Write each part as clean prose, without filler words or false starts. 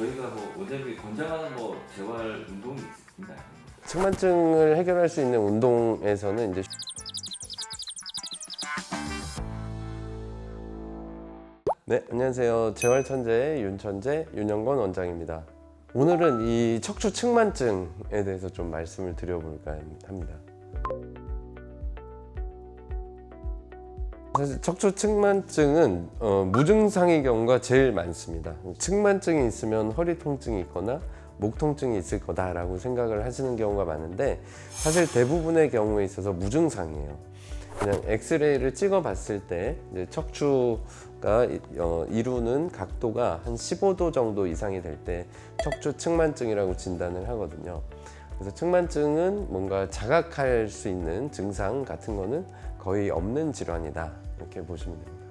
저희가 뭐 원장님이 권장하는 뭐 재활 운동이 있나요? 측만증을 해결할 수 있는 운동에서는 이제 네, 안녕하세요. 재활천재 윤천재 윤영건 원장입니다. 오늘은 이 척추 측만증에 대해서 좀 말씀을 드려볼까 합니다. 사실 척추 측만증은 무증상의 경우가 제일 많습니다. 측만증이 있으면 허리 통증이 있거나 목 통증이 있을 거다라고 생각을 하시는 경우가 많은데 사실 대부분의 경우에 있어서 무증상이에요. 그냥 엑스레이를 찍어 봤을 때 이제 척추가 이루는 각도가 한 15도 정도 이상이 될 때 척추 측만증이라고 진단을 하거든요. 그래서 측만증은 뭔가 자각할 수 있는 증상 같은 거는 거의 없는 질환이다 이렇게 보시면 됩니다.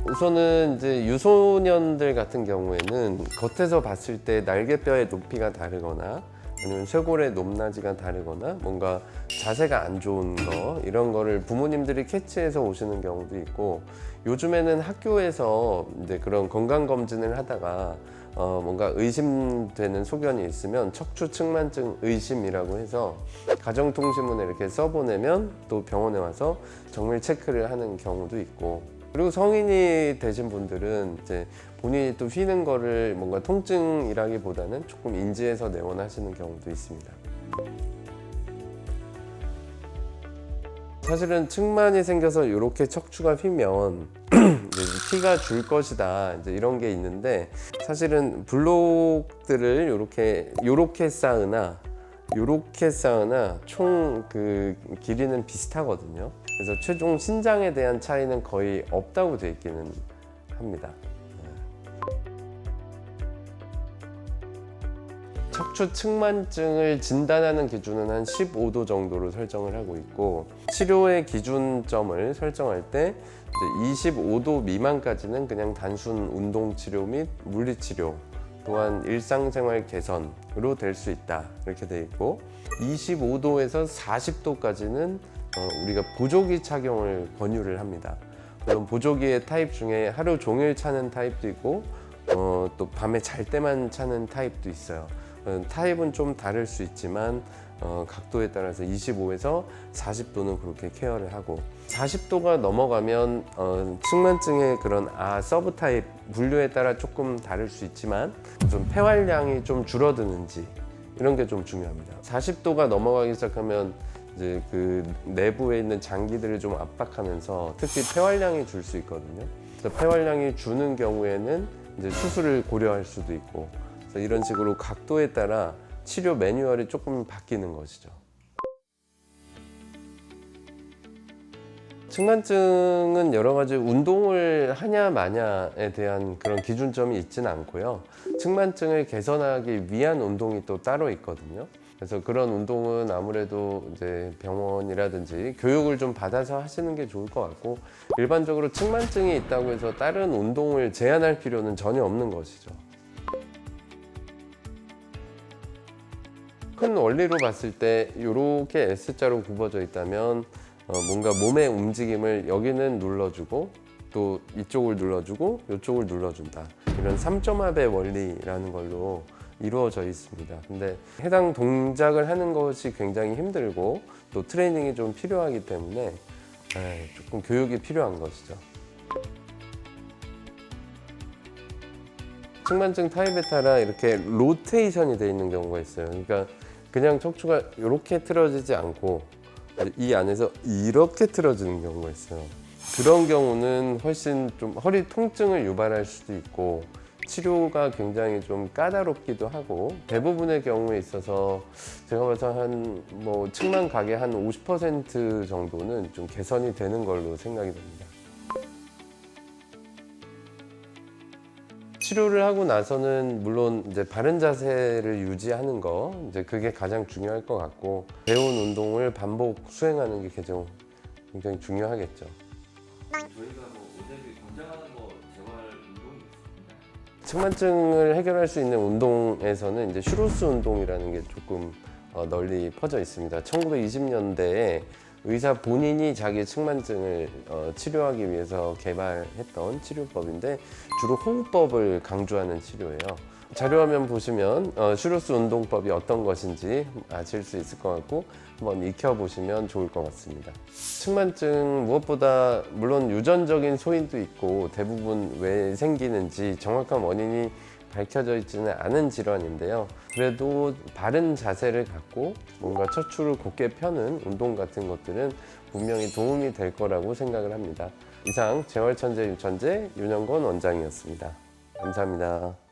우선은 이제 유소년들 같은 경우에는 겉에서 봤을 때 날개뼈의 높이가 다르거나 아니면 쇄골의 높낮이가 다르거나 뭔가 자세가 안 좋은 거 이런 거를 부모님들이 캐치해서 오시는 경우도 있고, 요즘에는 학교에서 이제 그런 건강 검진을 하다가 뭔가 의심되는 소견이 있으면 척추 측만증 의심이라고 해서 가정통신문에 이렇게 써보내면 또 병원에 와서 정밀 체크를 하는 경우도 있고, 그리고 성인이 되신 분들은 이제 본인이 또 휘는 거를 뭔가 통증이라기보다는 조금 인지해서 내원하시는 경우도 있습니다. 사실은 측만이 생겨서 이렇게 척추가 휘면 피가 줄 것이다 이제 이런 게 있는데, 사실은 블록들을 요렇게 쌓으나 총 그 길이는 비슷하거든요. 그래서 최종 신장에 대한 차이는 거의 없다고 되어 있기는 합니다. 척추 측만증을 진단하는 기준은 한 15도 정도로 설정을 하고 있고, 치료의 기준점을 설정할 때 이제 25도 미만까지는 그냥 단순 운동치료 및 물리치료 또한 일상생활 개선으로 될 수 있다 이렇게 되어 있고, 25도에서 40도까지는 우리가 보조기 착용을 권유를 합니다. 물론 보조기의 타입 중에 하루 종일 차는 타입도 있고 또 밤에 잘 때만 차는 타입도 있어요. 타입은 좀 다를 수 있지만 각도에 따라서 25에서 40도는 그렇게 케어를 하고, 40도가 넘어가면 측만증의 그런 서브 타입 분류에 따라 조금 다를 수 있지만 좀 폐활량이 좀 줄어드는지 이런 게 좀 중요합니다. 40도가 넘어가기 시작하면 이제 그 내부에 있는 장기들을 좀 압박하면서 특히 폐활량이 줄 수 있거든요. 그래서 폐활량이 주는 경우에는 이제 수술을 고려할 수도 있고, 그래서 이런 식으로 각도에 따라 치료 매뉴얼이 조금 바뀌는 것이죠. 측만증은 여러 가지 운동을 하냐 마냐에 대한 그런 기준점이 있지는 않고요. 측만증을 개선하기 위한 운동이 또 따로 있거든요. 그래서 그런 운동은 아무래도 이제 병원이라든지 교육을 좀 받아서 하시는 게 좋을 것 같고, 일반적으로 측만증이 있다고 해서 다른 운동을 제한할 필요는 전혀 없는 것이죠. 큰 원리로 봤을 때 이렇게 S자로 굽어져 있다면 뭔가 몸의 움직임을 여기는 눌러주고 또 이쪽을 눌러주고 이쪽을 눌러준다, 이런 3점합의 원리라는 걸로 이루어져 있습니다. 근데 해당 동작을 하는 것이 굉장히 힘들고 또 트레이닝이 좀 필요하기 때문에 조금 교육이 필요한 것이죠. 측만증 타입에 따라 이렇게 로테이션이 되어 있는 경우가 있어요. 그러니까 그냥 척추가 이렇게 틀어지지 않고 이 안에서 이렇게 틀어지는 경우가 있어요. 그런 경우는 훨씬 좀 허리 통증을 유발할 수도 있고 치료가 굉장히 좀 까다롭기도 하고, 대부분의 경우에 있어서 제가 봐서 한 측만 가게 한 50% 정도는 좀 개선이 되는 걸로 생각이 됩니다. 치료를 하고 나서는 물론 이제 바른 자세를 유지하는 거 이제 그게 가장 중요할 것 같고, 배운 운동을 반복 수행하는 게 굉장히 중요하겠죠. 저희가 뭐 원장님이 권장하는 뭐 재활 운동이 있나요? 측만증을 해결할 수 있는 운동에서는 이제 슈로스 운동이라는 게 조금 널리 퍼져 있습니다. 1920년대에 의사 본인이 자기 측만증을 치료하기 위해서 개발했던 치료법인데 주로 호흡법을 강조하는 치료예요. 자료화면 보시면 슈루스 운동법이 어떤 것인지 아실 수 있을 것 같고 한번 익혀보시면 좋을 것 같습니다. 측만증 무엇보다 물론 유전적인 소인도 있고 대부분 왜 생기는지 정확한 원인이 밝혀져 있지는 않은 질환인데요. 그래도 바른 자세를 갖고 뭔가 척추를 곧게 펴는 운동 같은 것들은 분명히 도움이 될 거라고 생각을 합니다. 이상 재활천재 유천재 윤영건 원장이었습니다. 감사합니다.